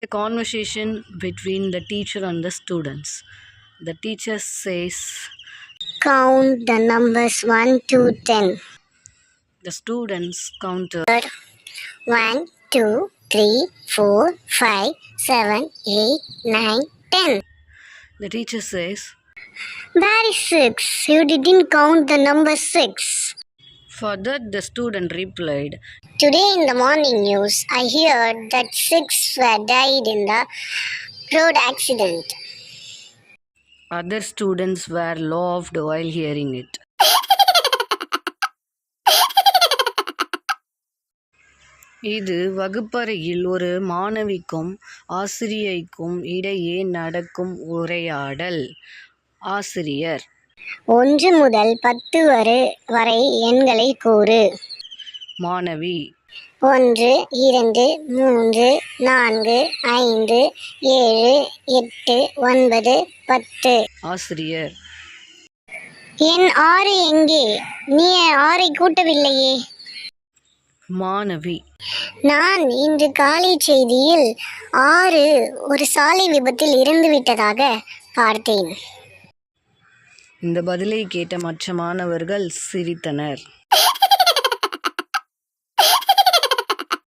A conversation between the teacher and the students. The teacher says, Count the numbers 1 to 10. the students counted 1, 2, 3, 4, 5, 7, 8, 9, 10. The teacher says, Where is 6? You didn't count the number 6. for that the student replied, Today in the morning news, I heard that 6 were died in the road accident. other students were laughed while hearing it. இது வகுப்பறையில் ஒரு மாணவிக்கும் ஆசிரியைக்கும் இடையே நடக்கும் உரையாடல். ஆசிரியர்: 1 முதல் 10 வரை எண்களை கூறு. மாணவி: 1, 2, 3, 4, 5, 7, 8, 9, 10. ஆசிரியர்: என் 6 எங்கே? நீ 6ஐ கூட்டவில்லையே. மாணவி: நான் இன்று காலை செய்தியில் 6 ஒரு சாலை விபத்தில் இறந்துவிட்டதாக பார்த்தேன். இந்த பதிலை கேட்ட மற்ற மாணவர்கள் சிரித்தனர்.